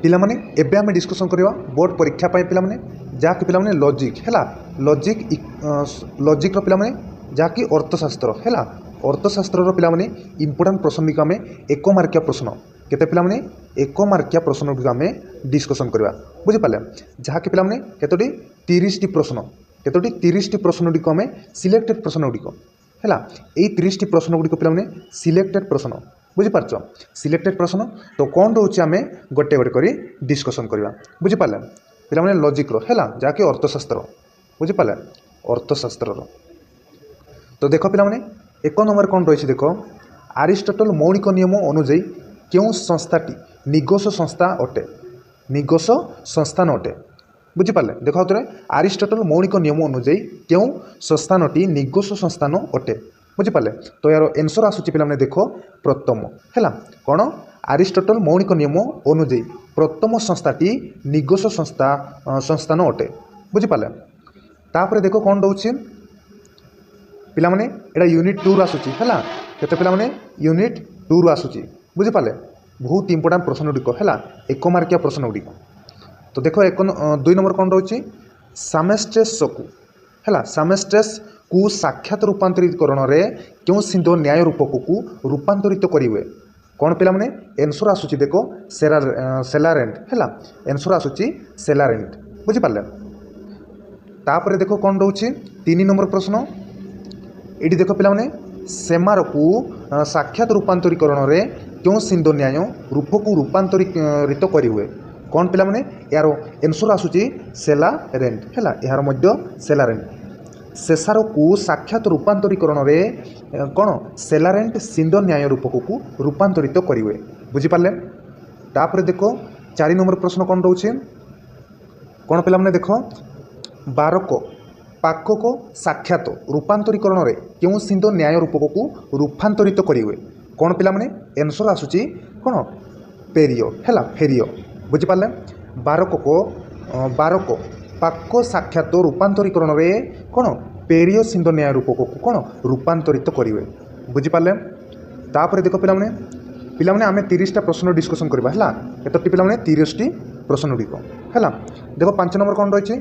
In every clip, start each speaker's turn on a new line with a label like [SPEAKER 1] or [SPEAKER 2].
[SPEAKER 1] पिलामाने एबे आमे डिस्कशन करवा बोर्ड परीक्षा पाए पिलामाने जाकि पिलामाने लॉजिक हैला लॉजिक रो पिलामाने जाकि अर्थशास्त्र हैला अर्थशास्त्र रो पिलामाने इंपोर्टेंट प्रश्न गुड़िक आमे 1 मार्किया प्रश्न केते पिलामाने 1 मार्किया प्रश्न गुड़िक आमे डिस्कशन करवा बुझि पाले जाकि पिलामाने केतोटी 30 टी प्रश्न केतोटी 30 टी प्रश्न गुड़िक आमे सिलेक्टेड प्रश्न गुड़िक हैला एई 30 टी प्रश्न गुड़िक पिलामाने सिलेक्टेड प्रश्न बुझिपारछ सिलेक्टेड प्रश्न तो कौन रोचे आम गोटे गोटे कर डिस्कसन करवा बुझिपारे पे लॉजिक रो हैला जाके अर्थशास्त्र बुझिपारे अर्थशास्त्र तो देख पे 1 नंबर कौन रही देख अरिस्टोटल मौलिक नियम अनुଯାयी क्यों संस्थाटी निगोष संस्था अटे निगोष संस्थान अटे बुझिपारे देख अरिस्टोटल मौलिक नियम अनुଯାयी क्यों संस्थानटी निगोष संस्थान अटे बुझिपारे तो यार एनसर आसूची पे देख प्रथम है कौन अरिस्टोटल मौलिक नियम अनुଯାयी प्रथम संस्थाटी निगोष संस्थान अटे बुझिपारे तापर देख कौन रोचे पिलामाने एटा यूनिट 2 आसूची है केते पिलामाने यूनिट 2 आसूची बुझिपारे बहुत इंपोर्टेंट प्रश्न गुड़िक है 1 मार्किया प्रश्न गुड़िक तो देख 2 नंबर कौन रोचे सामेस्ट्रेस को है सामेस्ट्रेस को साक्षात रूपांतरीकरण रे क्यों सिंधु न्याय रूपक को रूपांतरित करेंगे कौन पे एनसर आसूची देख सेलारेंट है एनसर आसूची सेलारेंट बुझिपारे तापर देख कौन रोचे 3 नंबर प्रश्न ये देख पे सेमार को साक्षात रूपांतरीकरण रे क्यों सिंधु न्याय रूप को रूपांतरित करेंगे कौन पे यार एनसर आसूची सेलारेंट है यार मध्य सेलारेंट सेसार को साक्षात रूपांतरीकरण रे कौन सेलारेंट सिंधु न्याय रूपक को रूपांतरित करेंगे बुझिपारे तापर देख 4 नंबर प्रश्न कौन रोचे कौन पे देख बारक पाकक साक्षात रूपांतरीकरण रे क्यों सिंधु न्याय रूपक को रूपांतरित करेंगे कौन पे एनसर आसूची कौन पेरियो है फेरियो बुझिपारे बारक पाक साक्षात रूपांतरीकरण रे कौन पेरियो सिंधु न्याय रूपक को कौन रूपांतरित करेंगे बुझिपारे तापर देख पे आम 30टा प्रश्न डिस्कसन करवा है कतटी पे 30टी प्रश्न गुड़िक है देख 5 नंबर कौन रही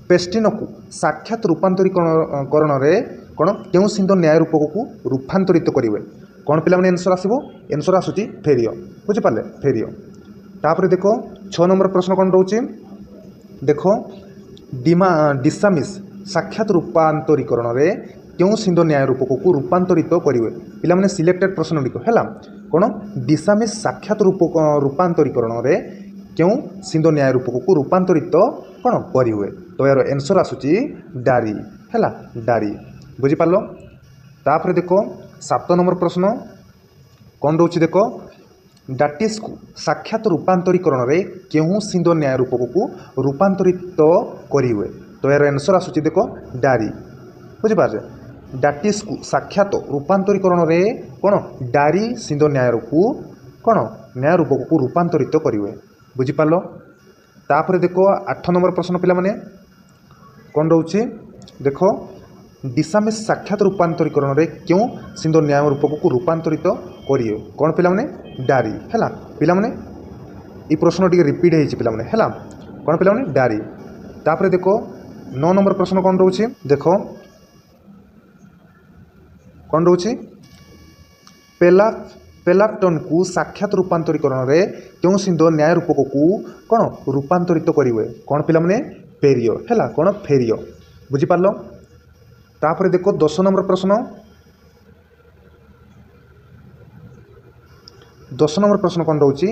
[SPEAKER 1] पेस्टिन को साक्षात रूपांतरीकरण रे कौन क्यों सिंधु न्याय रूपक को रूपांतरित करेंगे कौन पे एनसर आसो एनसर आसूची फेरियो बुझिपारे फेरियो तापर देख 6 नंबर प्रश्न कौन रोचे देख डिसामिस साक्षात रूपांतरीकरण रे क्यों सिंधु न्याय रूपक को रूपांतरित करेंगे पे सिलेक्टेड प्रश्न गुड़िक है कौन डिसामिस साक्षात रूपांतरीकरण रे क्यों सिंधु न्याय रूपक को रूपांतरित कौन करेंगे तो यार एनसर आसूची डारी है डारी बुझिपार तापर देख 7 नंबर प्रश्न कौन रोचे देख डाटिस को साक्षात रूपांतरीकरण रे क्यों सिंधु न्याय रूपक को रूपांतरित करेंगे तो यार एनसर आसूची देख डारी बुझिपारे डाटिस को साक्षात रूपांतरीकरण रे कौन डारी सिंधु न्याय को कौन न्याय रूपक को रूपांतरित करेंगे बुझिपार तापर देख 8 नंबर प्रश्न पे कौन रोचे देख डिसामिस साक्षात रूपांतरीकरण रे क्यों सिंधु न्याय रूपक को रूपांतरित करिए कौन पे डारी है पे प्रश्न टी रिपीट होने है कौन पे डारी तापर देख 9 नंबर प्रश्न कौन रोचे देख कौन रोचे पेलाटन को साक्षात रूपांतरीकरण रे क्यों सिंधु न्याय रूपक को कौन रूपांतरित करेंगे कौन पे फेरियो है कौन फेरियो बुझिपार तापर देख 10 नंबर प्रश्न 10 नंबर प्रश्न कौन रोचे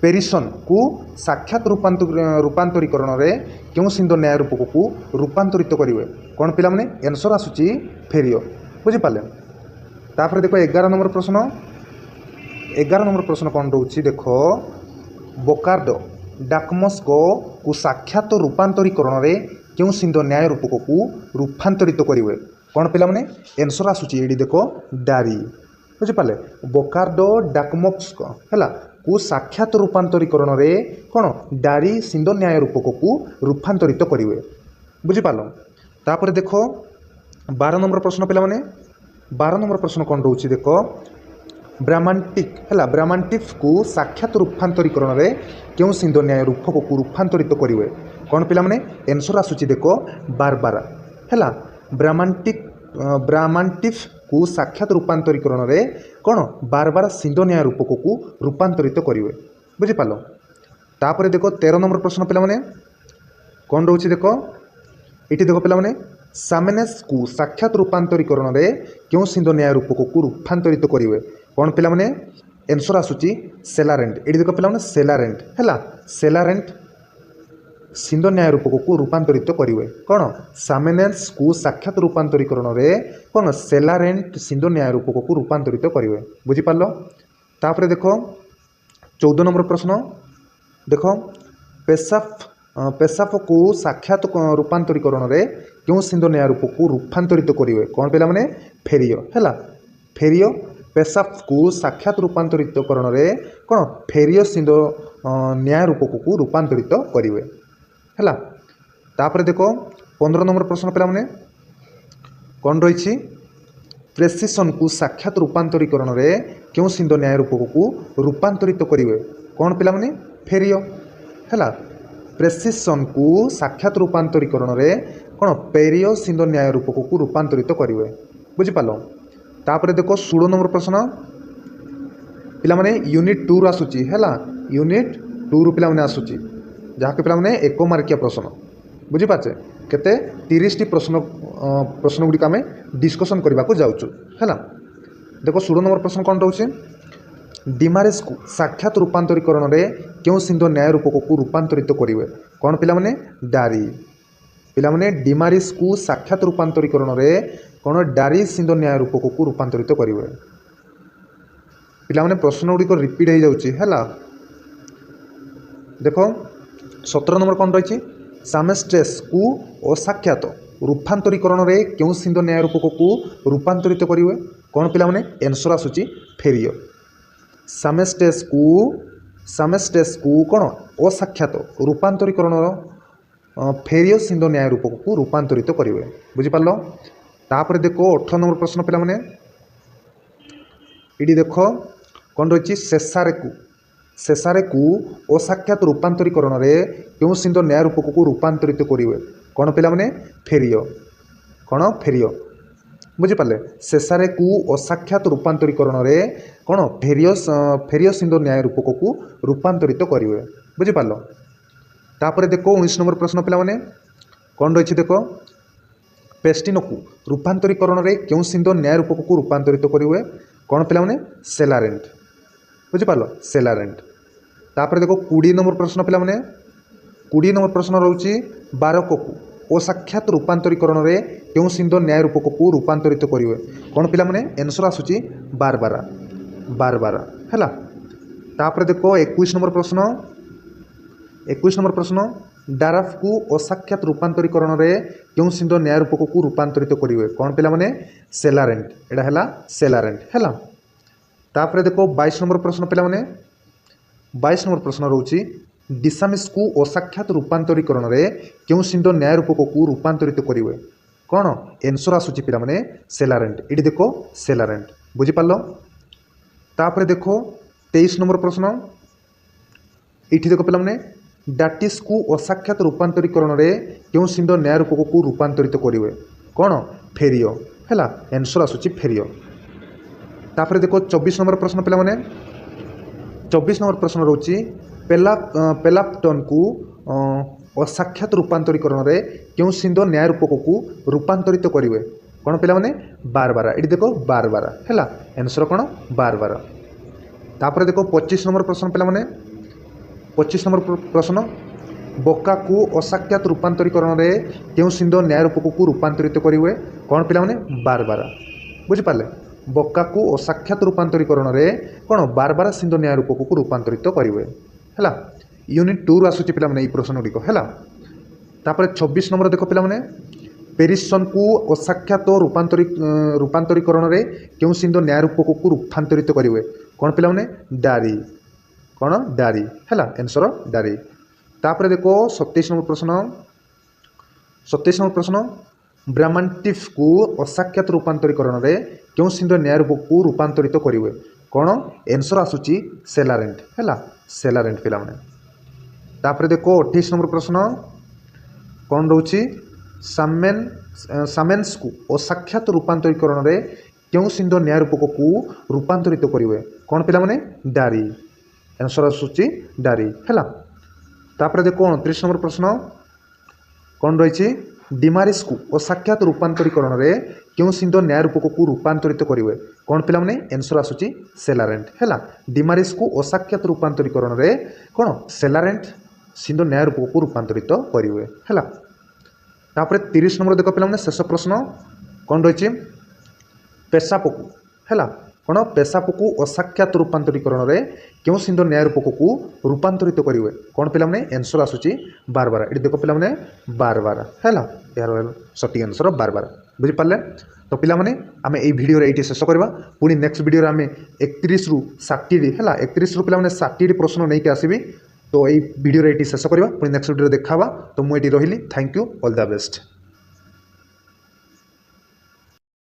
[SPEAKER 1] पेरिसन को साक्षात रूपांतरीकरण रे क्यों सिंधु न्याय रूपक को रूपांतरित करेंगे कौन पे एनसर आसूची फेरियो बुझिपारे तापर देख 11 नंबर प्रश्न कौन रोचे देख बोकार्डो डाकमस्को को साक्षात रूपांतरीकरण रे क्यों सिंधु न्याय रूपक को रूपांतरित करेंगे कौन पे एनसर आसूची ये देख डारी बुझिपारे बोकार्डो डाकमस्को है को साक्षात रूपांतरीकरण रे कौन डारी सिंधु न्याय रूपक को रूपांतरित करेंगे बुझिपार तापर देख 12 नंबर प्रश्न पे 12 नंबर प्रश्न कौन रोचे देख ब्राह्मणटिक है ब्राह्मणटिक को साक्षात रूपांतरीकरण में क्यों सिंधु न्याय रूपक को रूपांतरित करेंगे कौन पिला माने एनसर आसूची देख बारबारा है ब्राह्मणटिक ब्राह्मणटिक को साक्षात रूपांतरीकरण में कौन बारबार सिंधु न्याय रूपक को रूपांतरित करेंगे बुझिपाल। तापर देख 13 नंबर प्रश्न पिला माने कौन रोचे देख ये देख पिला माने सामेनेस को साक्षात रूपांतरीकरण में क्यों सिंधु न्याय रूपक को रूपांतरित करेंगे कौन पिला माने एनसर आसूची सेलारेंट ये देख पिला माने सेलारेंट है सेलारेंट सिंधु न्याय रूपक को रूपांतरित करेंगे कौन सामेनेस को साक्षात रूपांतरीकरण में कौन सेलारेंट सिंधु न्याय रूपक को रूपांतरित करेंगे बुझिपाल। तापर देख 14 नंबर प्रश्न देख पेशाब को साक्षात रूपांतरीकरण में क्यों सिंधु न्याय रूप को रूपांतरित करेंगे कौन पिला माने फेरियो है फेरियो पेशाब को साक्षात रूपांतरितकरण में कौन फेरियो सिंधु न्याय रूपक को रूपांतरित करेंगे है। तापर देख 15 नंबर प्रश्न पिला माने कौन रही प्रेसिशन को साक्षात रूपांतरीकरण में क्यों सिंधु न्याय रूपक को रूपांतरित करेंगे कौन पिला माने फेरियो है प्रेसिशन को साक्षात रूपांतरीकरण में कौन पेरियो सिंधु न्याय रूपक को रूपांतरित करेंगे बुझिपाल। तापर देख 16 नंबर प्रश्न पिला माने यूनिट 2 आसूची है यूनिट 2 रु पिला माने आसूची जहाँकि पिला माने 1 मार्किया प्रश्न बुझिपाचे केते 30 प्रश्न प्रश्न गुड़िक आम डिस्कसन करने को जाऊँ है। देख 16 नंबर प्रश्न कौन रोचे डिमारेस को साक्षात रूपांतरीकरण में क्यों सिंधु न्याय रूपक को रूपांतरित करेंगे कौन पिला माने डारी पिला माने डिमारिस को साक्षात रूपांतरीकरण में कौन डारी सिंधु न्याय रूपक को रूपांतरित करेंगे पिला माने प्रश्न गुड़िक रिपीट हो जाऊँगी है। देख 17 नंबर कौन रही सामेस्ट्रेस को असाक्षात रूपांतरीकरण में क्यों सिंधु न्याय रूपक को रूपांतरित करेंगे कौन पिला माने एनसर आसूची फेरियो सामेस्ट्रेस को कौन असाक्षात रूपांतरीकरण फेरियो सिंधु न्याय रूपक को रूपांतरित करेंगे बुझिपाल। तापर देख 18 नंबर प्रश्न पिला माने ये देख कौन रही शेषारे को असाक्षात रूपांतरीकरण में क्यों सिंधु न्याय रूपक को रूपांतरित करेंगे कौन पिला माने फेरियो कौन फेरियो बुझिपारे शेषारे को असाक्षात रूपांतरीकरण में कौन फेरियो सिंधु न्याय रूपक को रूपांतरित करेंगे बुझिपाल। तापर देख 19 नंबर प्रश्न पिला माने कौन रही देख पेस्टिनो को रूपांतरीकरण में क्यों सिंधु न्याय रूपक को रूपांतरित करेंगे कौन पिला माने सेलारेंट बुझिपाल सेलारेंट। तापर देख 20 नंबर प्रश्न पिला माने 20 नंबर प्रश्न रोचे बारक को असाक्षात रूपांतरीकरण में क्यों सिंधु न्याय रूपक को रूपांतरित करेंगे कौन पिला माने एनसर आसूची बारबारा है। तापर देख 21 नंबर प्रश्न डाराफ को असाक्षात रूपांतरीकरण में क्यों सिंधु न्याय रूपक को रूपांतरित करेंगे कौन पिला माने सेलारेंट एटा है सेलारेंट है। तापर देख 22 नंबर प्रश्न पिला माने 22 नंबर प्रश्न रोची डिसामिस को असाक्षात रूपांतरीकरण में क्यों सिंधु न्याय रूपक को रूपांतरित करेंगे कौन एनसर आसूची पिला माने सेलारेंट ये देख सेलारेंट बुझिपाल। तापर देख 23 नंबर प्रश्न ये देख पिला माने डाटिस को असाक्षात रूपांतरीकरण में क्यों सिंधु न्याय रूपक को रूपांतरित करेंगे कौन फेरियो है एनसर आसूची फेरियो। तापर देख 24 नंबर प्रश्न पिला माने 24 नंबर प्रश्न रोची पेलाप्टन को असाक्षात रूपांतरीकरण में क्यों सिंधु न्याय रूपक को रूपांतरित करेंगे कौन पिला माने बारबारा ये देख बारबारा है एनसर कौन बारबारा। तापर देख 25 नंबर प्रश्न पिला माने 25 नंबर प्रश्न बक्का को असाक्षात रूपांतरीकरण में क्यों सिंधु न्याय रूपक को रूपांतरित करेंगे कौन पिला माने बारबारा बुझिपारे बक्का को असाक्षात रूपांतरीकरण में कौन बारबारा सिंधु न्याय रूपक को रूपांतरित करेंगे है। यूनिट 2 आसूची पिला माने प्रश्न गुड़िक है। तापर 26 नंबर देख पिला माने पेरिसन को असाक्षात रूपांतरीकरण में क्यों सिंधु न्याय रूपक को रूपांतरित करेंगे कौन पिला माने डारी कौन डारी है एनसर डारी। तापर देखो 27 नंबर प्रश्न ब्राह्मणटिफ को असाक्षात रूपांतरीकरण में क्यों सिंधु न्याय रूपक को रूपांतरित करेंगे कौन आंसर आसूची सेलारेंट है सेलारेंट पिला माने तापर देखो 28 नंबर प्रश्न कौन रोची सामेन्स को असाक्षात रूपांतरीकरण रे क्यों सिंध न्याय रूपक को रूपांतरित करेंगे कौन पिला माने डारी आंसर आसूची डारी है तापर देखो 29 नंबर प्रश्न कौन रही डिमारिस को असाक्षात रूपांतरीकरण रे क्यों सिंध न्याय रूपक को रूपांतरित करेंगे कौन पिला माने आंसर आसूची सेलारेंट है डिमारिस को असाक्षात रूपांतरीकरण रे कौन सेलारेंट सिंध न्याय रूपक को रूपांतरित करेंगे है तापर 30 नंबर देख पिला शेष प्रश्न कौन रही पेशापकु है कौन पेशापकु असाक्षात रूपांतरीकरण रे क्यों सिंध न्याय रूपक को रूपांतरित करेंगे कौन पिला माने आंसर आसूची बारबार ये देख पिला माने बारबार है यार सठिक आंसर बारबार बुझिपारे तो पिला माने आमे ए वीडियो रे शेष करवा पुणी नेक्स्ट वीडियो रे आमे 31 रु 60 है 31 रु पिला माने 60 प्रश्न नहीं के आसीबी तो ये वीडियो रे शेष करवा पुणी नेक्स्ट वीडियो देखावा तो मुझे रही thank you all the best.